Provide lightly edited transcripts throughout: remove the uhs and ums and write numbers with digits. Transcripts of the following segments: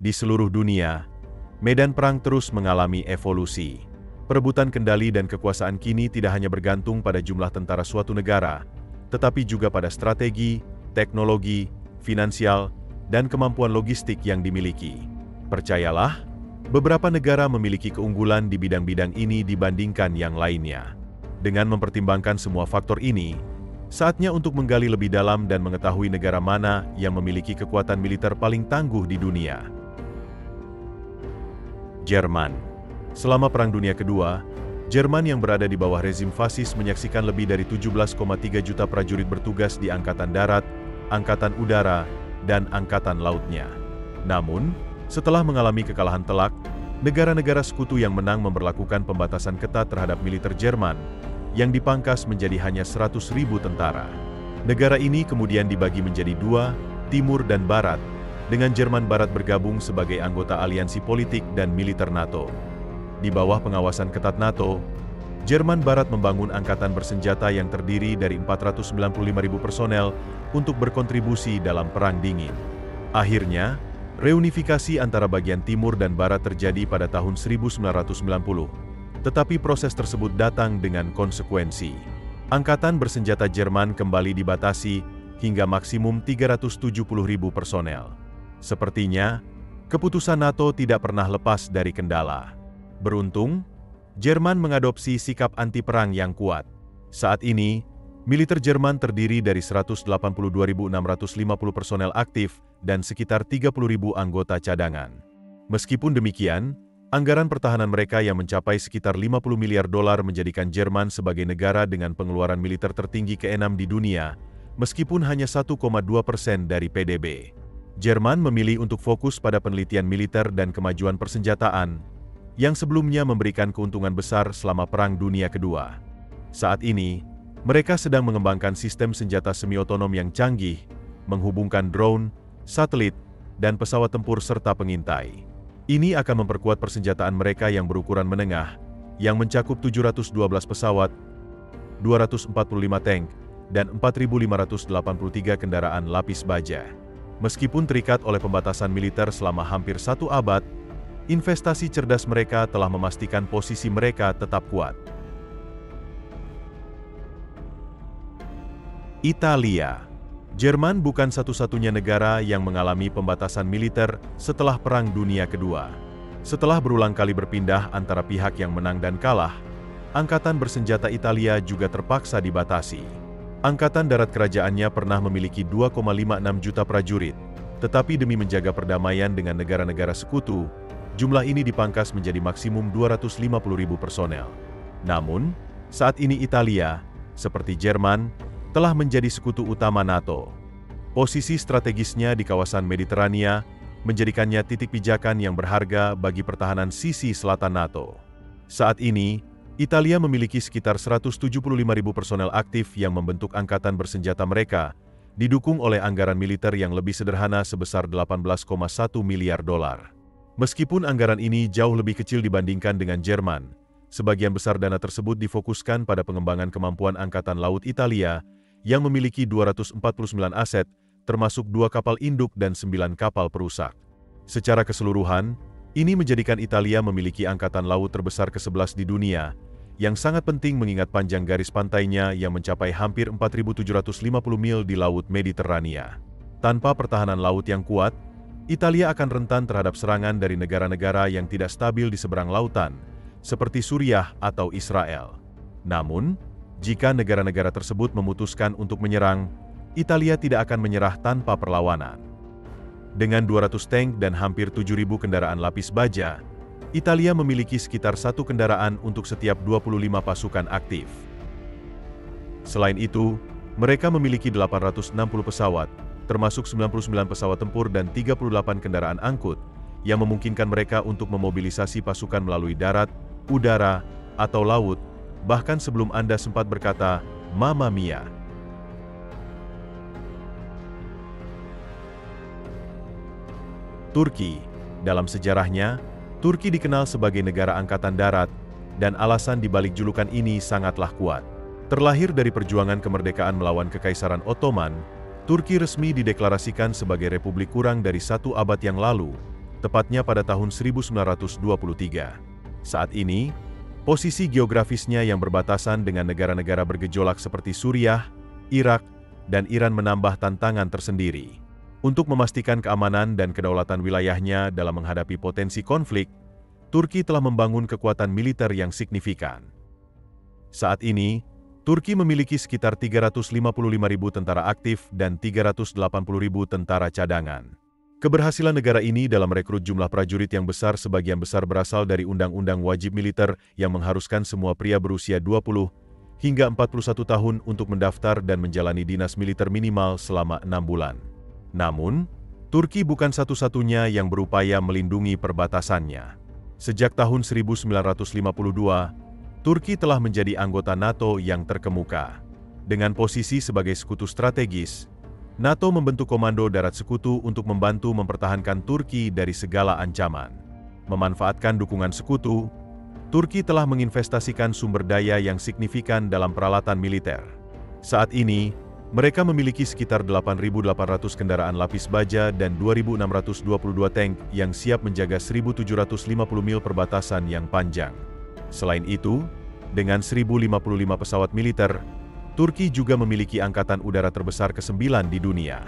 Di seluruh dunia, medan perang terus mengalami evolusi. Perebutan kendali dan kekuasaan kini tidak hanya bergantung pada jumlah tentara suatu negara, tetapi juga pada strategi, teknologi, finansial, dan kemampuan logistik yang dimiliki. Percayalah, beberapa negara memiliki keunggulan di bidang-bidang ini dibandingkan yang lainnya. Dengan mempertimbangkan semua faktor ini, saatnya untuk menggali lebih dalam dan mengetahui negara mana yang memiliki kekuatan militer paling tangguh di dunia. Jerman. Selama Perang Dunia Kedua, Jerman yang berada di bawah rezim fasis menyaksikan lebih dari 17,3 juta prajurit bertugas di Angkatan Darat, Angkatan Udara, dan Angkatan Lautnya. Namun, setelah mengalami kekalahan telak, negara-negara sekutu yang menang memberlakukan pembatasan ketat terhadap militer Jerman, yang dipangkas menjadi hanya 100.000 tentara. Negara ini kemudian dibagi menjadi dua, Timur dan Barat, dengan Jerman Barat bergabung sebagai anggota aliansi politik dan militer NATO. Di bawah pengawasan ketat NATO, Jerman Barat membangun angkatan bersenjata yang terdiri dari 495.000 personel untuk berkontribusi dalam Perang Dingin. Akhirnya, reunifikasi antara bagian Timur dan Barat terjadi pada tahun 1990. Tetapi proses tersebut datang dengan konsekuensi. Angkatan bersenjata Jerman kembali dibatasi hingga maksimum 370.000 personel. Sepertinya, keputusan NATO tidak pernah lepas dari kendala. Beruntung, Jerman mengadopsi sikap anti-perang yang kuat. Saat ini, militer Jerman terdiri dari 182.650 personel aktif dan sekitar 30.000 anggota cadangan. Meskipun demikian, anggaran pertahanan mereka yang mencapai sekitar 50 miliar dolar menjadikan Jerman sebagai negara dengan pengeluaran militer tertinggi ke-6 di dunia, meskipun hanya 1,2% dari PDB. Jerman memilih untuk fokus pada penelitian militer dan kemajuan persenjataan, yang sebelumnya memberikan keuntungan besar selama Perang Dunia Kedua. Saat ini, mereka sedang mengembangkan sistem senjata semi-otonom yang canggih, menghubungkan drone, satelit, dan pesawat tempur serta pengintai. Ini akan memperkuat persenjataan mereka yang berukuran menengah, yang mencakup 712 pesawat, 245 tank, dan 4.583 kendaraan lapis baja. Meskipun terikat oleh pembatasan militer selama hampir 1 abad, investasi cerdas mereka telah memastikan posisi mereka tetap kuat. Italia. Jerman bukan satu-satunya negara yang mengalami pembatasan militer setelah Perang Dunia Kedua. Setelah berulang kali berpindah antara pihak yang menang dan kalah, angkatan bersenjata Italia juga terpaksa dibatasi. Angkatan darat kerajaannya pernah memiliki 2,56 juta prajurit, tetapi demi menjaga perdamaian dengan negara-negara sekutu, jumlah ini dipangkas menjadi maksimum 250.000 personel. Namun, saat ini Italia, seperti Jerman, telah menjadi sekutu utama NATO. Posisi strategisnya di kawasan Mediterania menjadikannya titik pijakan yang berharga bagi pertahanan sisi selatan NATO. Saat ini, Italia memiliki sekitar 175.000 personel aktif yang membentuk angkatan bersenjata mereka, didukung oleh anggaran militer yang lebih sederhana sebesar 18,1 miliar dolar. Meskipun anggaran ini jauh lebih kecil dibandingkan dengan Jerman, sebagian besar dana tersebut difokuskan pada pengembangan kemampuan Angkatan Laut Italia yang memiliki 249 aset, termasuk 2 kapal induk dan 9 kapal perusak. Secara keseluruhan, ini menjadikan Italia memiliki angkatan laut terbesar ke-11 di dunia, yang sangat penting mengingat panjang garis pantainya yang mencapai hampir 4.750 mil di Laut Mediterania. Tanpa pertahanan laut yang kuat, Italia akan rentan terhadap serangan dari negara-negara yang tidak stabil di seberang lautan, seperti Suriah atau Israel. Namun, jika negara-negara tersebut memutuskan untuk menyerang, Italia tidak akan menyerah tanpa perlawanan. Dengan 200 tank dan hampir 7.000 kendaraan lapis baja, Italia memiliki sekitar 1 kendaraan untuk setiap 25 pasukan aktif. Selain itu, mereka memiliki 860 pesawat, termasuk 99 pesawat tempur dan 38 kendaraan angkut, yang memungkinkan mereka untuk memobilisasi pasukan melalui darat, udara, atau laut, bahkan sebelum Anda sempat berkata, "Mamma Mia!" Turki. Dalam sejarahnya, Turki dikenal sebagai negara angkatan darat, dan alasan dibalik julukan ini sangatlah kuat. Terlahir dari perjuangan kemerdekaan melawan Kekaisaran Ottoman, Turki resmi dideklarasikan sebagai republik kurang dari 1 abad yang lalu, tepatnya pada tahun 1923. Saat ini, posisi geografisnya yang berbatasan dengan negara-negara bergejolak seperti Suriah, Irak, dan Iran menambah tantangan tersendiri. Untuk memastikan keamanan dan kedaulatan wilayahnya dalam menghadapi potensi konflik, Turki telah membangun kekuatan militer yang signifikan. Saat ini, Turki memiliki sekitar 355.000 tentara aktif dan 380.000 tentara cadangan. Keberhasilan negara ini dalam merekrut jumlah prajurit yang besar sebagian besar berasal dari undang-undang wajib militer yang mengharuskan semua pria berusia 20 hingga 41 tahun untuk mendaftar dan menjalani dinas militer minimal selama 6 bulan. Namun, Turki bukan satu-satunya yang berupaya melindungi perbatasannya. Sejak tahun 1952, Turki telah menjadi anggota NATO yang terkemuka. Dengan posisi sebagai sekutu strategis, NATO membentuk Komando Darat Sekutu untuk membantu mempertahankan Turki dari segala ancaman. Memanfaatkan dukungan sekutu, Turki telah menginvestasikan sumber daya yang signifikan dalam peralatan militer. Saat ini, mereka memiliki sekitar 8.800 kendaraan lapis baja dan 2.622 tank yang siap menjaga 1.750 mil perbatasan yang panjang. Selain itu, dengan 1.055 pesawat militer, Turki juga memiliki angkatan udara terbesar ke-9 di dunia.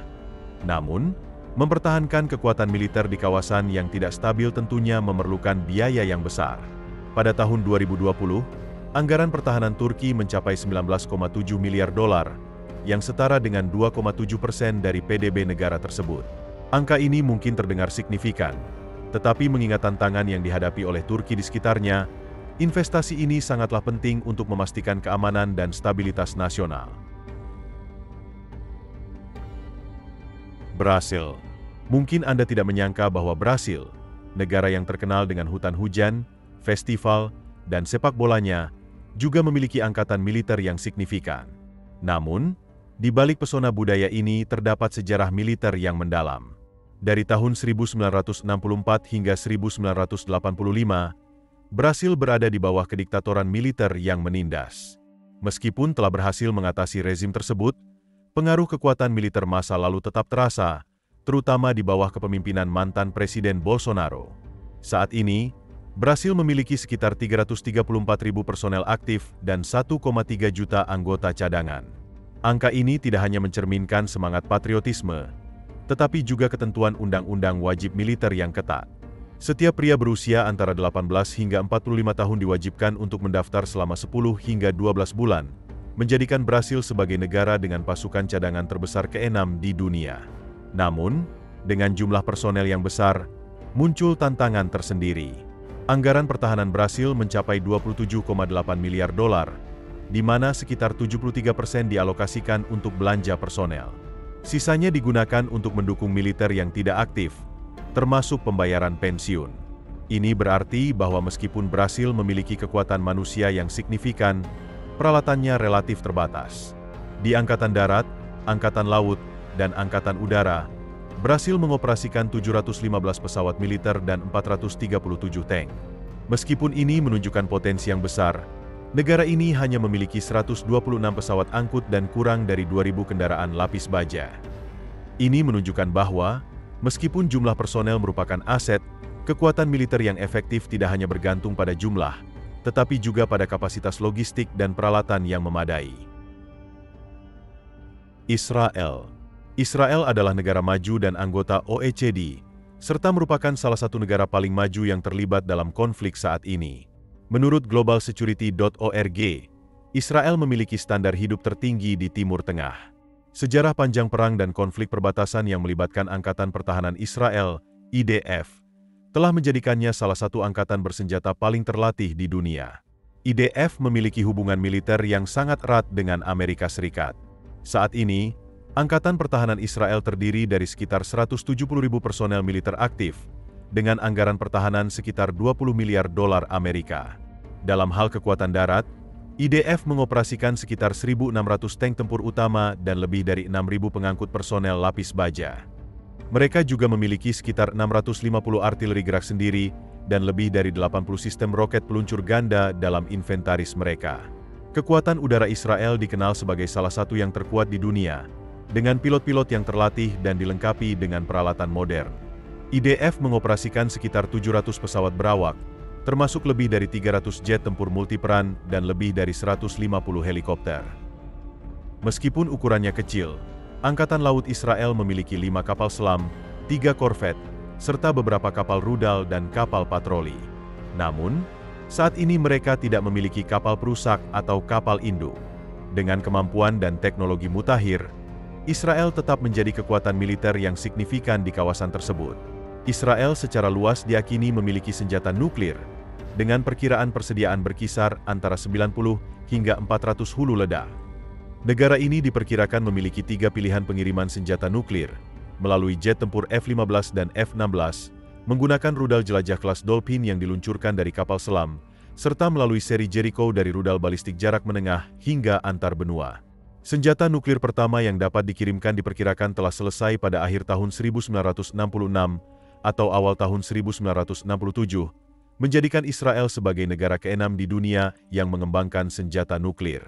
Namun, mempertahankan kekuatan militer di kawasan yang tidak stabil tentunya memerlukan biaya yang besar. Pada tahun 2020, anggaran pertahanan Turki mencapai 19,7 miliar dolar, yang setara dengan 2,7% dari PDB negara tersebut. Angka ini mungkin terdengar signifikan, tetapi mengingat tantangan yang dihadapi oleh Turki di sekitarnya, investasi ini sangatlah penting untuk memastikan keamanan dan stabilitas nasional. Brasil. Mungkin Anda tidak menyangka bahwa Brasil, negara yang terkenal dengan hutan hujan, festival, dan sepak bolanya, juga memiliki angkatan militer yang signifikan. Namun, di balik pesona budaya ini terdapat sejarah militer yang mendalam. Dari tahun 1964 hingga 1985, Brasil berada di bawah kediktatoran militer yang menindas. Meskipun telah berhasil mengatasi rezim tersebut, pengaruh kekuatan militer masa lalu tetap terasa, terutama di bawah kepemimpinan mantan Presiden Bolsonaro. Saat ini, Brasil memiliki sekitar 334.000 personel aktif dan 1,3 juta anggota cadangan. Angka ini tidak hanya mencerminkan semangat patriotisme, tetapi juga ketentuan undang-undang wajib militer yang ketat. Setiap pria berusia antara 18 hingga 45 tahun diwajibkan untuk mendaftar selama 10 hingga 12 bulan, menjadikan Brasil sebagai negara dengan pasukan cadangan terbesar ke-6 di dunia. Namun, dengan jumlah personel yang besar, muncul tantangan tersendiri. Anggaran pertahanan Brasil mencapai 27,8 miliar dolar, di mana sekitar 73% dialokasikan untuk belanja personel. Sisanya digunakan untuk mendukung militer yang tidak aktif, termasuk pembayaran pensiun. Ini berarti bahwa meskipun Brasil memiliki kekuatan manusia yang signifikan, peralatannya relatif terbatas. Di Angkatan Darat, Angkatan Laut, dan Angkatan Udara, Brasil mengoperasikan 715 pesawat militer dan 437 tank. Meskipun ini menunjukkan potensi yang besar, negara ini hanya memiliki 126 pesawat angkut dan kurang dari 2.000 kendaraan lapis baja. Ini menunjukkan bahwa, meskipun jumlah personel merupakan aset, kekuatan militer yang efektif tidak hanya bergantung pada jumlah, tetapi juga pada kapasitas logistik dan peralatan yang memadai. Israel. Israel adalah negara maju dan anggota OECD, serta merupakan salah satu negara paling maju yang terlibat dalam konflik saat ini. Menurut globalsecurity.org, Israel memiliki standar hidup tertinggi di Timur Tengah. Sejarah panjang perang dan konflik perbatasan yang melibatkan Angkatan Pertahanan Israel, IDF, telah menjadikannya salah satu angkatan bersenjata paling terlatih di dunia. IDF memiliki hubungan militer yang sangat erat dengan Amerika Serikat. Saat ini, Angkatan Pertahanan Israel terdiri dari sekitar 170.000 personel militer aktif, dengan anggaran pertahanan sekitar 20 miliar dolar Amerika. Dalam hal kekuatan darat, IDF mengoperasikan sekitar 1.600 tank tempur utama dan lebih dari 6.000 pengangkut personel lapis baja. Mereka juga memiliki sekitar 650 artileri gerak sendiri dan lebih dari 80 sistem roket peluncur ganda dalam inventaris mereka. Kekuatan udara Israel dikenal sebagai salah satu yang terkuat di dunia, dengan pilot-pilot yang terlatih dan dilengkapi dengan peralatan modern. IDF mengoperasikan sekitar 700 pesawat berawak, termasuk lebih dari 300 jet tempur multiperan dan lebih dari 150 helikopter. Meskipun ukurannya kecil, Angkatan Laut Israel memiliki 5 kapal selam, 3 korvet, serta beberapa kapal rudal dan kapal patroli. Namun, saat ini mereka tidak memiliki kapal perusak atau kapal induk. Dengan kemampuan dan teknologi mutakhir, Israel tetap menjadi kekuatan militer yang signifikan di kawasan tersebut. Israel secara luas diakini memiliki senjata nuklir, dengan perkiraan persediaan berkisar antara 90 hingga 400 hulu ledak. Negara ini diperkirakan memiliki 3 pilihan pengiriman senjata nuklir, melalui jet tempur F-15 dan F-16, menggunakan rudal jelajah kelas Dolphin yang diluncurkan dari kapal selam, serta melalui seri Jericho dari rudal balistik jarak menengah hingga antar benua. Senjata nuklir pertama yang dapat dikirimkan diperkirakan telah selesai pada akhir tahun 1966 atau awal tahun 1967, menjadikan Israel sebagai negara ke-6 di dunia yang mengembangkan senjata nuklir.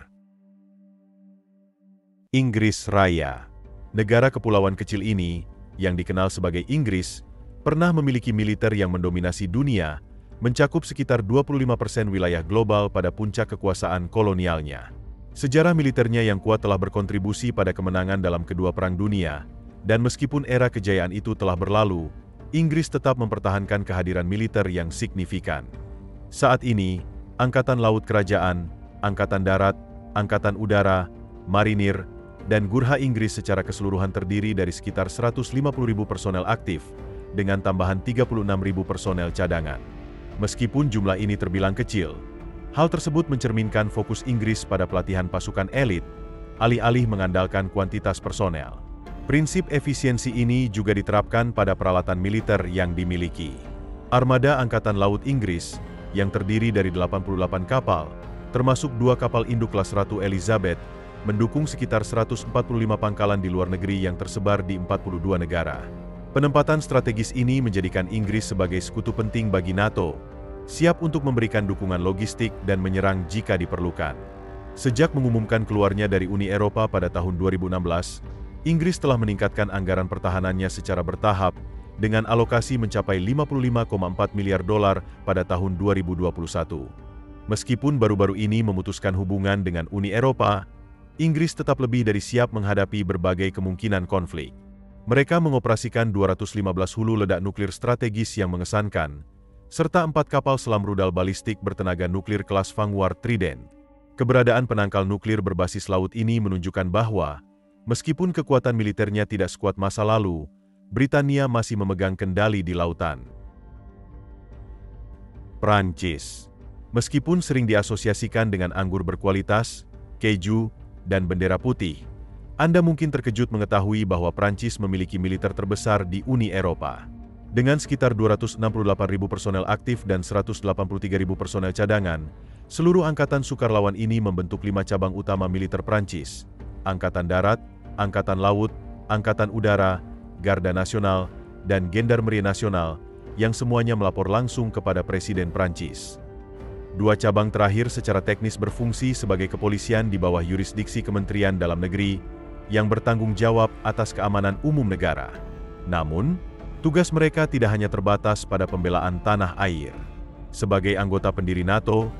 Inggris Raya. Negara kepulauan kecil ini, yang dikenal sebagai Inggris, pernah memiliki militer yang mendominasi dunia, mencakup sekitar 25% wilayah global pada puncak kekuasaan kolonialnya. Sejarah militernya yang kuat telah berkontribusi pada kemenangan dalam kedua perang dunia, dan meskipun era kejayaan itu telah berlalu, Inggris tetap mempertahankan kehadiran militer yang signifikan. Saat ini, Angkatan Laut Kerajaan, Angkatan Darat, Angkatan Udara, Marinir, dan Gurkha Inggris secara keseluruhan terdiri dari sekitar 150.000 personel aktif, dengan tambahan 36.000 personel cadangan. Meskipun jumlah ini terbilang kecil, hal tersebut mencerminkan fokus Inggris pada pelatihan pasukan elit, alih-alih mengandalkan kuantitas personel. Prinsip efisiensi ini juga diterapkan pada peralatan militer yang dimiliki. Armada Angkatan Laut Inggris, yang terdiri dari 88 kapal, termasuk 2 kapal induk kelas Ratu Elizabeth, mendukung sekitar 145 pangkalan di luar negeri yang tersebar di 42 negara. Penempatan strategis ini menjadikan Inggris sebagai sekutu penting bagi NATO, siap untuk memberikan dukungan logistik dan menyerang jika diperlukan. Sejak mengumumkan keluarnya dari Uni Eropa pada tahun 2016, Inggris telah meningkatkan anggaran pertahanannya secara bertahap, dengan alokasi mencapai 55,4 miliar dolar pada tahun 2021. Meskipun baru-baru ini memutuskan hubungan dengan Uni Eropa, Inggris tetap lebih dari siap menghadapi berbagai kemungkinan konflik. Mereka mengoperasikan 215 hulu ledak nuklir strategis yang mengesankan, serta 4 kapal selam rudal balistik bertenaga nuklir kelas Vanguard Trident. Keberadaan penangkal nuklir berbasis laut ini menunjukkan bahwa, meskipun kekuatan militernya tidak sekuat masa lalu, Britania masih memegang kendali di lautan. Prancis. Meskipun sering diasosiasikan dengan anggur berkualitas, keju, dan bendera putih, Anda mungkin terkejut mengetahui bahwa Prancis memiliki militer terbesar di Uni Eropa. Dengan sekitar 268.000 personel aktif dan 183.000 personel cadangan, seluruh angkatan sukarlawan ini membentuk 5 cabang utama militer Prancis: Angkatan Darat, Angkatan Laut, Angkatan Udara, Garda Nasional, dan Gendarmerie Nasional, yang semuanya melapor langsung kepada Presiden Prancis. 2 cabang terakhir secara teknis berfungsi sebagai kepolisian di bawah yurisdiksi Kementerian Dalam Negeri, yang bertanggung jawab atas keamanan umum negara. Namun, tugas mereka tidak hanya terbatas pada pembelaan tanah air. Sebagai anggota pendiri NATO,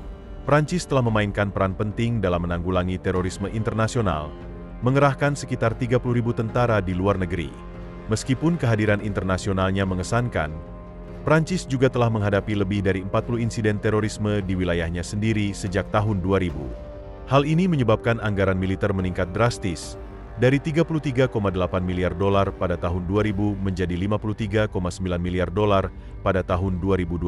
Prancis telah memainkan peran penting dalam menanggulangi terorisme internasional, mengerahkan sekitar 30.000 tentara di luar negeri. Meskipun kehadiran internasionalnya mengesankan, Prancis juga telah menghadapi lebih dari 40 insiden terorisme di wilayahnya sendiri sejak tahun 2000. Hal ini menyebabkan anggaran militer meningkat drastis, dari 33,8 miliar dolar pada tahun 2000 menjadi 53,9 miliar dolar pada tahun 2020.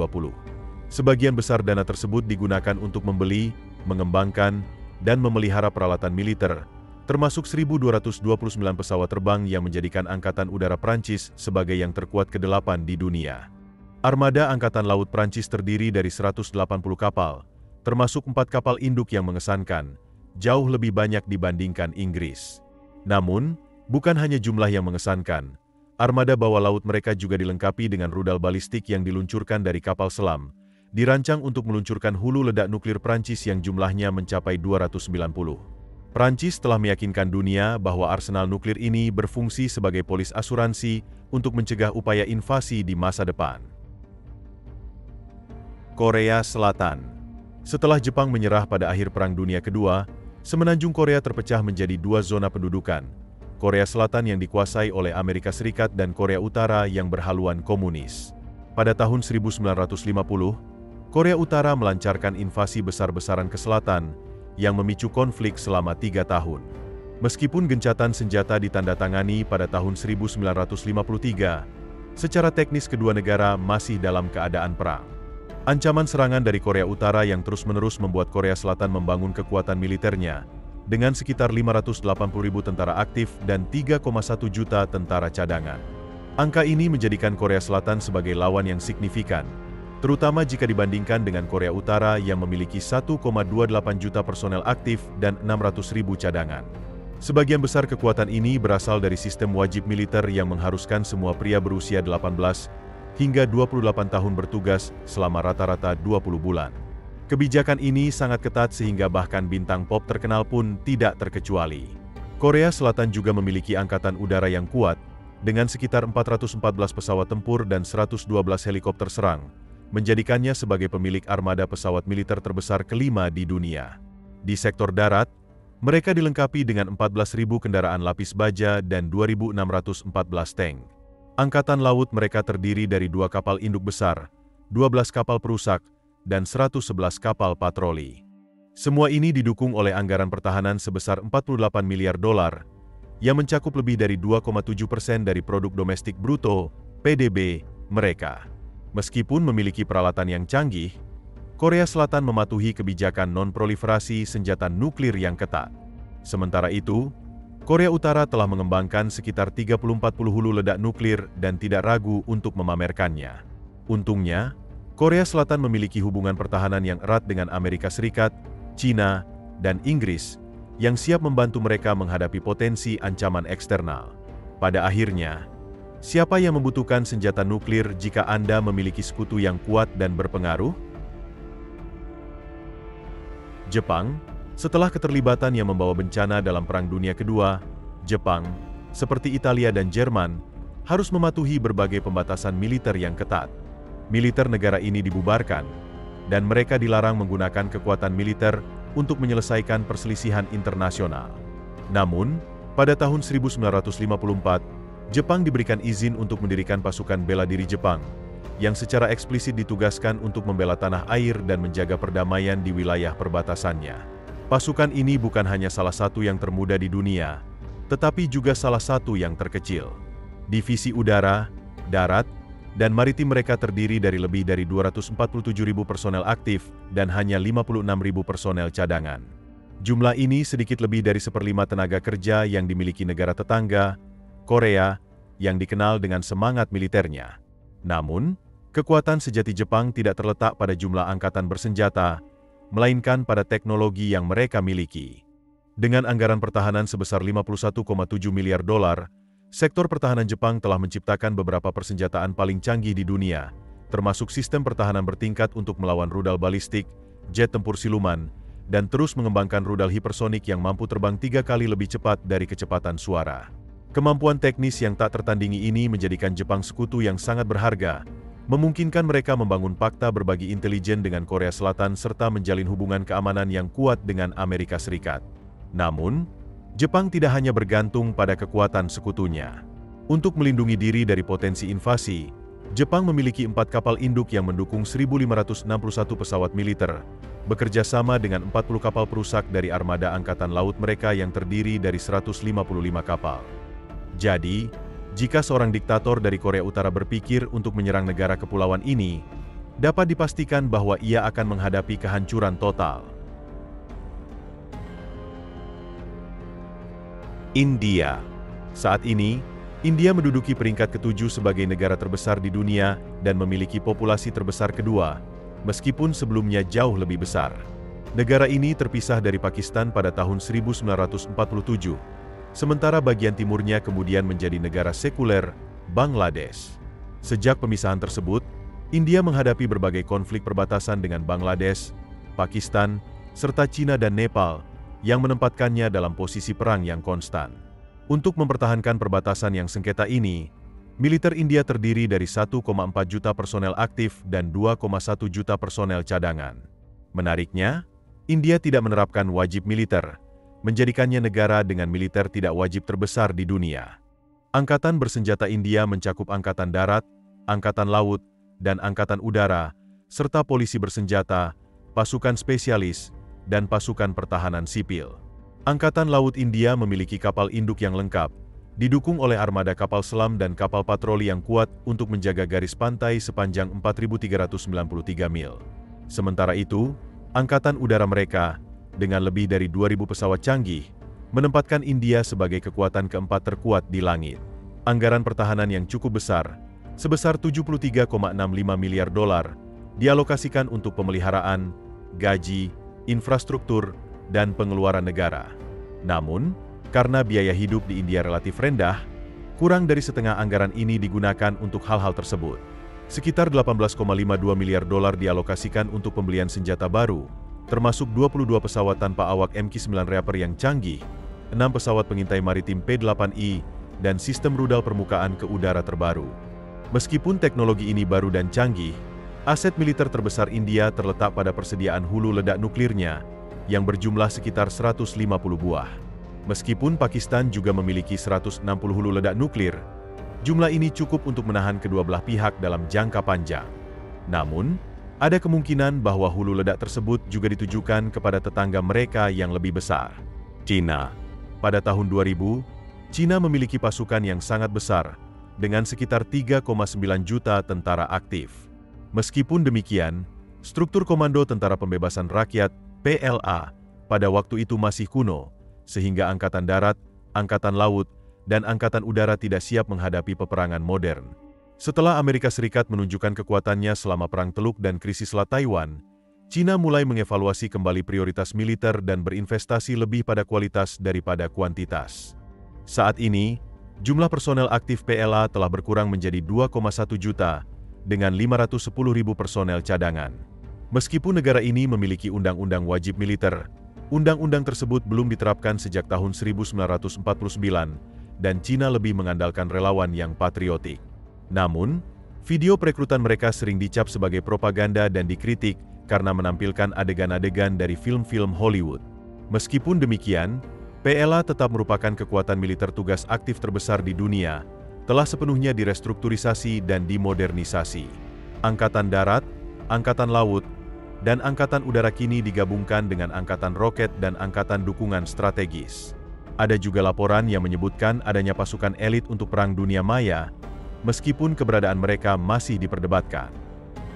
Sebagian besar dana tersebut digunakan untuk membeli, mengembangkan, dan memelihara peralatan militer, termasuk 1.229 pesawat terbang yang menjadikan Angkatan Udara Prancis sebagai yang terkuat ke-8 di dunia. Armada Angkatan Laut Prancis terdiri dari 180 kapal, termasuk 4 kapal induk yang mengesankan, jauh lebih banyak dibandingkan Inggris. Namun, bukan hanya jumlah yang mengesankan, armada bawah laut mereka juga dilengkapi dengan rudal balistik yang diluncurkan dari kapal selam, dirancang untuk meluncurkan hulu ledak nuklir Prancis yang jumlahnya mencapai 290. Prancis telah meyakinkan dunia bahwa arsenal nuklir ini berfungsi sebagai polis asuransi untuk mencegah upaya invasi di masa depan. Korea Selatan. Setelah Jepang menyerah pada akhir Perang Dunia Kedua, semenanjung Korea terpecah menjadi dua zona pendudukan, Korea Selatan yang dikuasai oleh Amerika Serikat dan Korea Utara yang berhaluan komunis. Pada tahun 1950, Korea Utara melancarkan invasi besar-besaran ke selatan, yang memicu konflik selama 3 tahun. Meskipun gencatan senjata ditandatangani pada tahun 1953, secara teknis kedua negara masih dalam keadaan perang. Ancaman serangan dari Korea Utara yang terus-menerus membuat Korea Selatan membangun kekuatan militernya, dengan sekitar 580.000 tentara aktif dan 3,1 juta tentara cadangan. Angka ini menjadikan Korea Selatan sebagai lawan yang signifikan, terutama jika dibandingkan dengan Korea Utara yang memiliki 1,28 juta personel aktif dan 600.000 cadangan. Sebagian besar kekuatan ini berasal dari sistem wajib militer yang mengharuskan semua pria berusia 18 hingga 28 tahun bertugas selama rata-rata 20 bulan. Kebijakan ini sangat ketat sehingga bahkan bintang pop terkenal pun tidak terkecuali. Korea Selatan juga memiliki angkatan udara yang kuat, dengan sekitar 414 pesawat tempur dan 112 helikopter serang, menjadikannya sebagai pemilik armada pesawat militer terbesar kelima di dunia. Di sektor darat, mereka dilengkapi dengan 14.000 kendaraan lapis baja dan 2.614 tank. Angkatan laut mereka terdiri dari 2 kapal induk besar, 12 kapal perusak, dan 111 kapal patroli. Semua ini didukung oleh anggaran pertahanan sebesar $48 miliar, yang mencakup lebih dari 2,7% dari produk domestik bruto, PDB, mereka. Meskipun memiliki peralatan yang canggih, Korea Selatan mematuhi kebijakan non-proliferasi senjata nuklir yang ketat. Sementara itu, Korea Utara telah mengembangkan sekitar 30-40 hulu ledak nuklir dan tidak ragu untuk memamerkannya. Untungnya, Korea Selatan memiliki hubungan pertahanan yang erat dengan Amerika Serikat, China, dan Inggris, yang siap membantu mereka menghadapi potensi ancaman eksternal. Pada akhirnya, siapa yang membutuhkan senjata nuklir jika Anda memiliki sekutu yang kuat dan berpengaruh? Jepang. Setelah keterlibatan yang membawa bencana dalam Perang Dunia Kedua, Jepang, seperti Italia dan Jerman, harus mematuhi berbagai pembatasan militer yang ketat. Militer negara ini dibubarkan, dan mereka dilarang menggunakan kekuatan militer untuk menyelesaikan perselisihan internasional. Namun, pada tahun 1954, Jepang diberikan izin untuk mendirikan pasukan bela diri Jepang, yang secara eksplisit ditugaskan untuk membela tanah air dan menjaga perdamaian di wilayah perbatasannya. Pasukan ini bukan hanya salah satu yang termuda di dunia, tetapi juga salah satu yang terkecil. Divisi udara, darat, dan maritim mereka terdiri dari lebih dari 247.000 personel aktif dan hanya 56.000 personel cadangan. Jumlah ini sedikit lebih dari 1/5 tenaga kerja yang dimiliki negara tetangga, Korea, yang dikenal dengan semangat militernya. Namun, kekuatan sejati Jepang tidak terletak pada jumlah angkatan bersenjata, melainkan pada teknologi yang mereka miliki. Dengan anggaran pertahanan sebesar $51,7 miliar, sektor pertahanan Jepang telah menciptakan beberapa persenjataan paling canggih di dunia, termasuk sistem pertahanan bertingkat untuk melawan rudal balistik, jet tempur siluman, dan terus mengembangkan rudal hipersonik yang mampu terbang 3 kali lebih cepat dari kecepatan suara. Kemampuan teknis yang tak tertandingi ini menjadikan Jepang sekutu yang sangat berharga, memungkinkan mereka membangun fakta berbagi intelijen dengan Korea Selatan serta menjalin hubungan keamanan yang kuat dengan Amerika Serikat. Namun, Jepang tidak hanya bergantung pada kekuatan sekutunya. Untuk melindungi diri dari potensi invasi, Jepang memiliki 4 kapal induk yang mendukung 1.561 pesawat militer, bekerja sama dengan 40 kapal perusak dari armada angkatan laut mereka yang terdiri dari 155 kapal. Jadi, jika seorang diktator dari Korea Utara berpikir untuk menyerang negara kepulauan ini, dapat dipastikan bahwa ia akan menghadapi kehancuran total. India. Saat ini, India menduduki peringkat ke-7 sebagai negara terbesar di dunia dan memiliki populasi terbesar kedua, meskipun sebelumnya jauh lebih besar. Negara ini terpisah dari Pakistan pada tahun 1947, sementara bagian timurnya kemudian menjadi negara sekuler, Bangladesh. Sejak pemisahan tersebut, India menghadapi berbagai konflik perbatasan dengan Bangladesh, Pakistan, serta China dan Nepal, yang menempatkannya dalam posisi perang yang konstan. Untuk mempertahankan perbatasan yang sengketa ini, militer India terdiri dari 1,4 juta personel aktif dan 2,1 juta personel cadangan. Menariknya, India tidak menerapkan wajib militer, menjadikannya negara dengan militer tidak wajib terbesar di dunia. Angkatan bersenjata India mencakup Angkatan Darat, Angkatan Laut, dan Angkatan Udara, serta polisi bersenjata, pasukan spesialis, dan pasukan pertahanan sipil. Angkatan Laut India memiliki kapal induk yang lengkap, didukung oleh armada kapal selam dan kapal patroli yang kuat untuk menjaga garis pantai sepanjang 4.393 mil. Sementara itu, Angkatan Udara mereka, dengan lebih dari 2.000 pesawat canggih, menempatkan India sebagai kekuatan keempat terkuat di langit. Anggaran pertahanan yang cukup besar, sebesar 73,65 miliar dolar, dialokasikan untuk pemeliharaan, gaji, infrastruktur, dan pengeluaran negara. Namun, karena biaya hidup di India relatif rendah, kurang dari setengah anggaran ini digunakan untuk hal-hal tersebut. Sekitar 18,52 miliar dolar dialokasikan untuk pembelian senjata baru, termasuk 22 pesawat tanpa awak MQ-9 Reaper yang canggih, 6 pesawat pengintai maritim P-8I, dan sistem rudal permukaan ke udara terbaru. Meskipun teknologi ini baru dan canggih, aset militer terbesar India terletak pada persediaan hulu ledak nuklirnya, yang berjumlah sekitar 150 buah. Meskipun Pakistan juga memiliki 160 hulu ledak nuklir, jumlah ini cukup untuk menahan kedua belah pihak dalam jangka panjang. Namun, ada kemungkinan bahwa hulu ledak tersebut juga ditujukan kepada tetangga mereka yang lebih besar, China. Pada tahun 2000, China memiliki pasukan yang sangat besar, dengan sekitar 3,9 juta tentara aktif. Meskipun demikian, struktur Komando Tentara Pembebasan Rakyat, PLA, pada waktu itu masih kuno, sehingga Angkatan Darat, Angkatan Laut, dan Angkatan Udara tidak siap menghadapi peperangan modern. Setelah Amerika Serikat menunjukkan kekuatannya selama Perang Teluk dan krisis Selat Taiwan, China mulai mengevaluasi kembali prioritas militer dan berinvestasi lebih pada kualitas daripada kuantitas. Saat ini, jumlah personel aktif PLA telah berkurang menjadi 2,1 juta, dengan 510.000 personel cadangan. Meskipun negara ini memiliki undang-undang wajib militer, undang-undang tersebut belum diterapkan sejak tahun 1949, dan China lebih mengandalkan relawan yang patriotik. Namun, video perekrutan mereka sering dicap sebagai propaganda dan dikritik karena menampilkan adegan-adegan dari film-film Hollywood. Meskipun demikian, PLA tetap merupakan kekuatan militer tugas aktif terbesar di dunia, telah sepenuhnya direstrukturisasi dan dimodernisasi. Angkatan Darat, Angkatan Laut, dan Angkatan Udara kini digabungkan dengan Angkatan Roket dan Angkatan Dukungan Strategis. Ada juga laporan yang menyebutkan adanya pasukan elit untuk Perang Dunia Maya, meskipun keberadaan mereka masih diperdebatkan.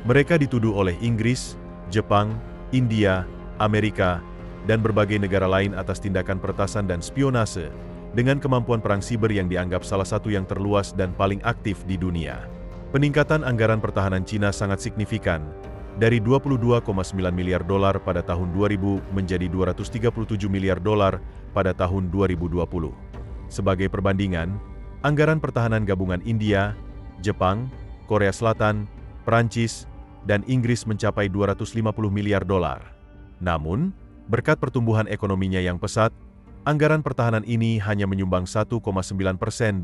Mereka dituduh oleh Inggris, Jepang, India, Amerika, dan berbagai negara lain atas tindakan peretasan dan spionase, dengan kemampuan perang siber yang dianggap salah satu yang terluas dan paling aktif di dunia. Peningkatan anggaran pertahanan Cina sangat signifikan, dari 22,9 miliar dolar pada tahun 2000 menjadi 237 miliar dolar pada tahun 2020. Sebagai perbandingan, anggaran pertahanan gabungan India, Jepang, Korea Selatan, Perancis, dan Inggris mencapai 250 miliar dolar. Namun, berkat pertumbuhan ekonominya yang pesat, anggaran pertahanan ini hanya menyumbang 1,9%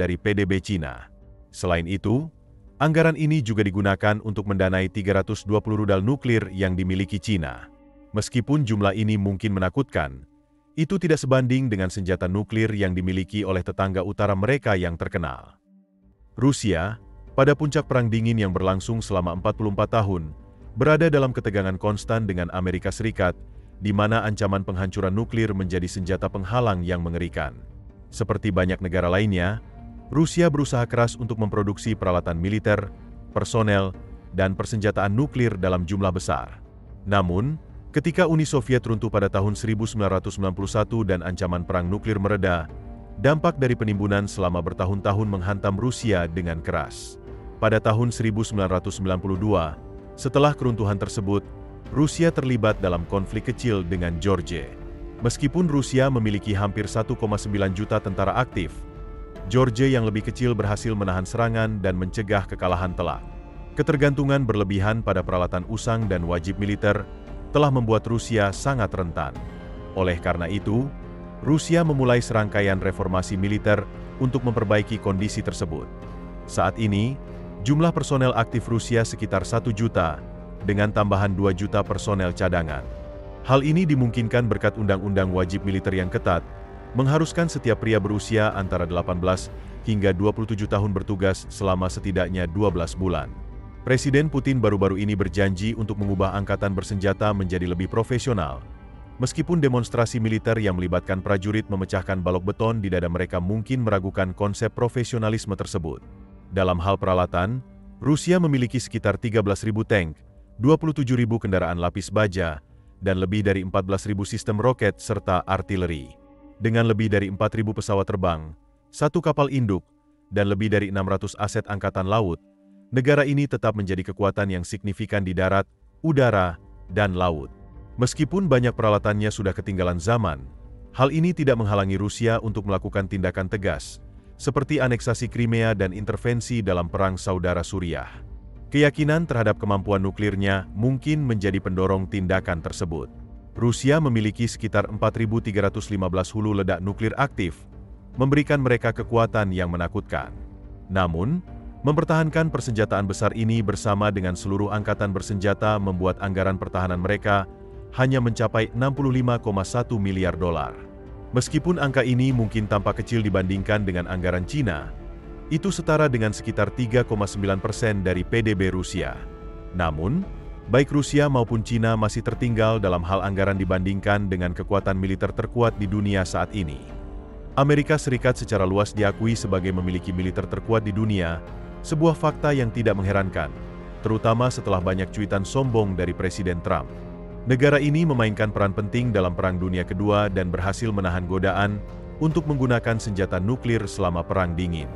dari PDB Cina. Selain itu, anggaran ini juga digunakan untuk mendanai 320 rudal nuklir yang dimiliki Cina. Meskipun jumlah ini mungkin menakutkan, itu tidak sebanding dengan senjata nuklir yang dimiliki oleh tetangga utara mereka yang terkenal. Rusia, pada puncak Perang Dingin yang berlangsung selama 44 tahun, berada dalam ketegangan konstan dengan Amerika Serikat, di mana ancaman penghancuran nuklir menjadi senjata penghalang yang mengerikan. Seperti banyak negara lainnya, Rusia berusaha keras untuk memproduksi peralatan militer, personel, dan persenjataan nuklir dalam jumlah besar. Namun, ketika Uni Soviet runtuh pada tahun 1991 dan ancaman perang nuklir mereda, dampak dari penimbunan selama bertahun-tahun menghantam Rusia dengan keras. Pada tahun 1992, setelah keruntuhan tersebut, Rusia terlibat dalam konflik kecil dengan Georgia. Meskipun Rusia memiliki hampir 1,9 juta tentara aktif, Georgia yang lebih kecil berhasil menahan serangan dan mencegah kekalahan telak. Ketergantungan berlebihan pada peralatan usang dan wajib militer telah membuat Rusia sangat rentan. Oleh karena itu, Rusia memulai serangkaian reformasi militer untuk memperbaiki kondisi tersebut. Saat ini, jumlah personel aktif Rusia sekitar 1 juta, dengan tambahan 2 juta personel cadangan. Hal ini dimungkinkan berkat undang-undang wajib militer yang ketat, mengharuskan setiap pria berusia antara 18 hingga 27 tahun bertugas selama setidaknya 12 bulan. Presiden Putin baru-baru ini berjanji untuk mengubah angkatan bersenjata menjadi lebih profesional. Meskipun demonstrasi militer yang melibatkan prajurit memecahkan balok beton di dada mereka mungkin meragukan konsep profesionalisme tersebut. Dalam hal peralatan, Rusia memiliki sekitar 13.000 tank, 27.000 kendaraan lapis baja, dan lebih dari 14.000 sistem roket serta artileri. Dengan lebih dari 4.000 pesawat terbang, 1 kapal induk, dan lebih dari 600 aset angkatan laut, negara ini tetap menjadi kekuatan yang signifikan di darat, udara, dan laut. Meskipun banyak peralatannya sudah ketinggalan zaman, hal ini tidak menghalangi Rusia untuk melakukan tindakan tegas, seperti aneksasi Crimea dan intervensi dalam perang saudara Suriah. Keyakinan terhadap kemampuan nuklirnya mungkin menjadi pendorong tindakan tersebut. Rusia memiliki sekitar 4.315 hulu ledak nuklir aktif, memberikan mereka kekuatan yang menakutkan. Namun, mempertahankan persenjataan besar ini bersama dengan seluruh angkatan bersenjata membuat anggaran pertahanan mereka hanya mencapai 65,1 miliar dolar. Meskipun angka ini mungkin tampak kecil dibandingkan dengan anggaran Cina, itu setara dengan sekitar 3,9% dari PDB Rusia. Namun, baik Rusia maupun Cina masih tertinggal dalam hal anggaran dibandingkan dengan kekuatan militer terkuat di dunia saat ini. Amerika Serikat secara luas diakui sebagai memiliki militer terkuat di dunia, sebuah fakta yang tidak mengherankan, terutama setelah banyak cuitan sombong dari Presiden Trump. Negara ini memainkan peran penting dalam Perang Dunia Kedua dan berhasil menahan godaan untuk menggunakan senjata nuklir selama Perang Dingin.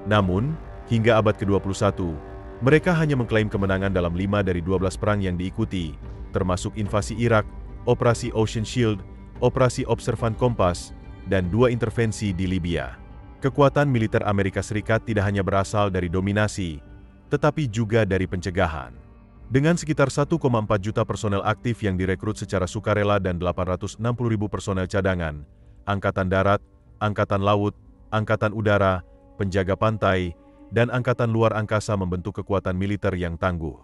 Namun, hingga abad ke-21, mereka hanya mengklaim kemenangan dalam 5 dari 12 perang yang diikuti, termasuk invasi Irak, Operasi Ocean Shield, Operasi Observan Kompas, dan 2 intervensi di Libya. Kekuatan militer Amerika Serikat tidak hanya berasal dari dominasi, tetapi juga dari pencegahan. Dengan sekitar 1,4 juta personel aktif yang direkrut secara sukarela dan 860.000 personel cadangan, Angkatan Darat, Angkatan Laut, Angkatan Udara, penjaga pantai, dan angkatan luar angkasa membentuk kekuatan militer yang tangguh.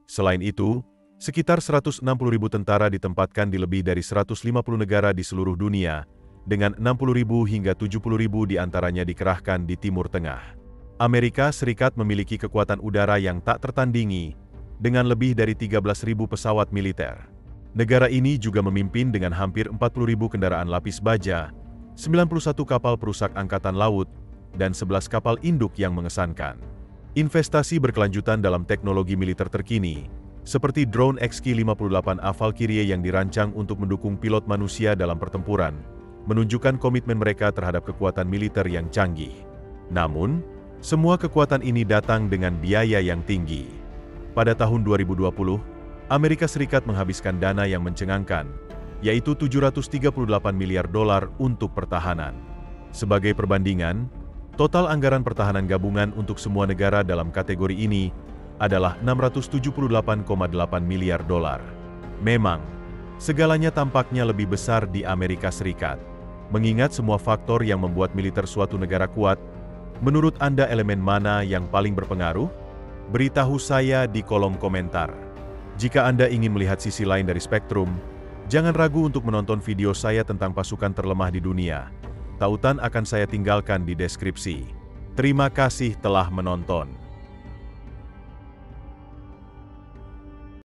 Selain itu, sekitar 160.000 tentara ditempatkan di lebih dari 150 negara di seluruh dunia, dengan 60.000 hingga 70.000 diantaranya dikerahkan di Timur Tengah. Amerika Serikat memiliki kekuatan udara yang tak tertandingi, dengan lebih dari 13.000 pesawat militer. Negara ini juga memimpin dengan hampir 40.000 kendaraan lapis baja, 91 kapal perusak angkatan laut, dan 11 kapal induk yang mengesankan. Investasi berkelanjutan dalam teknologi militer terkini, seperti drone XQ-58A Valkyrie yang dirancang untuk mendukung pilot manusia dalam pertempuran, menunjukkan komitmen mereka terhadap kekuatan militer yang canggih. Namun, semua kekuatan ini datang dengan biaya yang tinggi. Pada tahun 2020, Amerika Serikat menghabiskan dana yang mencengangkan, yaitu 738 miliar dolar untuk pertahanan. Sebagai perbandingan, total anggaran pertahanan gabungan untuk semua negara dalam kategori ini adalah 678,8 miliar dolar. Memang, segalanya tampaknya lebih besar di Amerika Serikat. Mengingat semua faktor yang membuat militer suatu negara kuat, menurut Anda elemen mana yang paling berpengaruh? Beritahu saya di kolom komentar. Jika Anda ingin melihat sisi lain dari spektrum, jangan ragu untuk menonton video saya tentang pasukan terlemah di dunia. Tautan akan saya tinggalkan di deskripsi. Terima kasih telah menonton.